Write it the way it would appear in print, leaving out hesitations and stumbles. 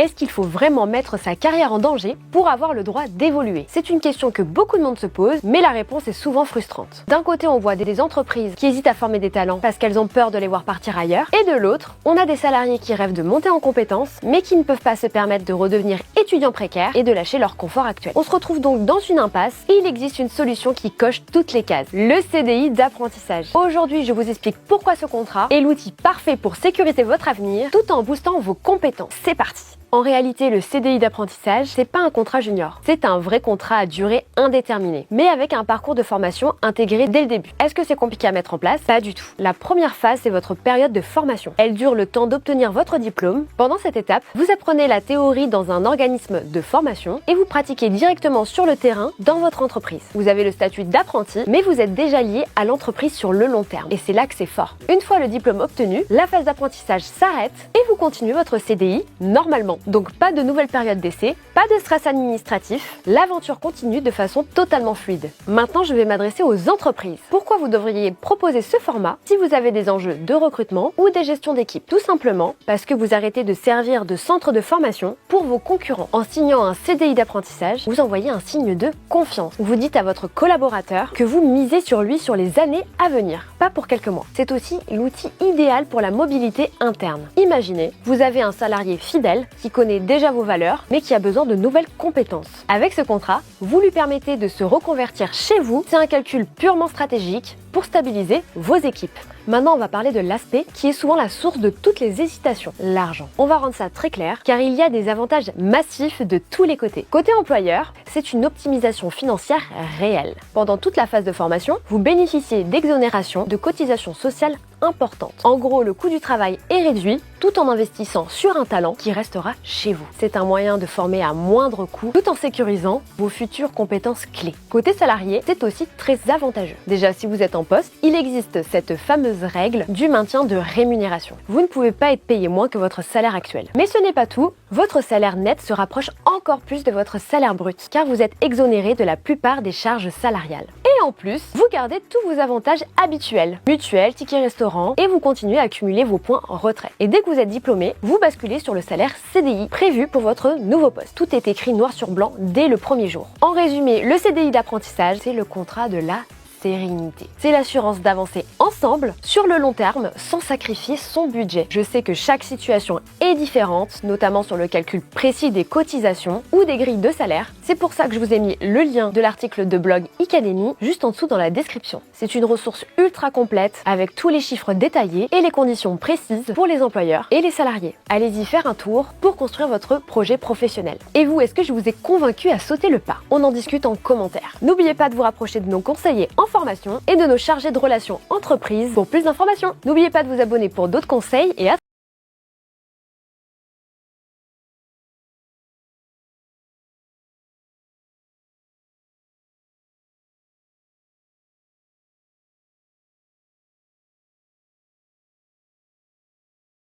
Est-ce qu'il faut vraiment mettre sa carrière en danger pour avoir le droit d'évoluer? C'est une question que beaucoup de monde se pose, mais la réponse est souvent frustrante. D'un côté, on voit des entreprises qui hésitent à former des talents parce qu'elles ont peur de les voir partir ailleurs, et de l'autre, on a des salariés qui rêvent de monter en compétences, mais qui ne peuvent pas se permettre de redevenir étudiants précaires et de lâcher leur confort actuel. On se retrouve donc dans une impasse, et il existe une solution qui coche toutes les cases, le CDI d'apprentissage. Aujourd'hui, je vous explique pourquoi ce contrat est l'outil parfait pour sécuriser votre avenir, tout en boostant vos compétences. C'est parti! En réalité, le CDI d'apprentissage, c'est pas un contrat junior. C'est un vrai contrat à durée indéterminée, mais avec un parcours de formation intégré dès le début. Est-ce que c'est compliqué à mettre en place? Pas du tout. La première phase, c'est votre période de formation. Elle dure le temps d'obtenir votre diplôme. Pendant cette étape, vous apprenez la théorie dans un organisme de formation et vous pratiquez directement sur le terrain dans votre entreprise. Vous avez le statut d'apprenti, mais vous êtes déjà lié à l'entreprise sur le long terme. Et c'est là que c'est fort. Une fois le diplôme obtenu, la phase d'apprentissage s'arrête et vous continuez votre CDI normalement. Donc pas de nouvelle période d'essai, pas de stress administratif, l'aventure continue de façon totalement fluide. Maintenant, je vais m'adresser aux entreprises. Pourquoi vous devriez proposer ce format si vous avez des enjeux de recrutement ou des gestions d'équipe? Tout simplement parce que vous arrêtez de servir de centre de formation pour vos concurrents. En signant un CDI d'apprentissage, vous envoyez un signe de confiance. Vous dites à votre collaborateur que vous misez sur lui sur les années à venir, pas pour quelques mois. C'est aussi l'outil idéal pour la mobilité interne. Imaginez, vous avez un salarié fidèle qui connaît déjà vos valeurs, mais qui a besoin de nouvelles compétences. Avec ce contrat, vous lui permettez de se reconvertir chez vous. C'est un calcul purement stratégique pour stabiliser vos équipes. Maintenant, on va parler de l'aspect qui est souvent la source de toutes les hésitations, l'argent. On va rendre ça très clair, car il y a des avantages massifs de tous les côtés. Côté employeur, c'est une optimisation financière réelle. Pendant toute la phase de formation, vous bénéficiez d'exonérations de cotisations sociales importantes. En gros, le coût du travail est réduit tout en investissant sur un talent qui restera chez vous. C'est un moyen de former à moindre coût tout en sécurisant vos futures compétences clés. Côté salarié, c'est aussi très avantageux. Déjà, si vous êtes en poste, il existe cette fameuse règle du maintien de rémunération. Vous ne pouvez pas être payé moins que votre salaire actuel. Mais ce n'est pas tout, votre salaire net se rapproche encore plus de votre salaire brut, car vous êtes exonéré de la plupart des charges salariales. Et en plus, vous gardez tous vos avantages habituels, mutuelles, tickets restaurant, et vous continuez à accumuler vos points retraite. Et dès que vous êtes diplômé, vous basculez sur le salaire CDI prévu pour votre nouveau poste. Tout est écrit noir sur blanc dès le premier jour. En résumé, le CDI d'apprentissage, c'est le contrat de la sérénité. C'est l'assurance d'avancer ensemble sur le long terme sans sacrifier son budget. Je sais que chaque situation est différente, notamment sur le calcul précis des cotisations ou des grilles de salaire. C'est pour ça que je vous ai mis le lien de l'article de blog Icademy juste en dessous dans la description. C'est une ressource ultra complète avec tous les chiffres détaillés et les conditions précises pour les employeurs et les salariés. Allez-y faire un tour pour construire votre projet professionnel. Et vous, est-ce que je vous ai convaincu à sauter le pas? On en discute en commentaire. N'oubliez pas de vous rapprocher de nos conseillers en formation et de nos chargés de relations entreprises pour plus d'informations. N'oubliez pas de vous abonner pour d'autres conseils et à très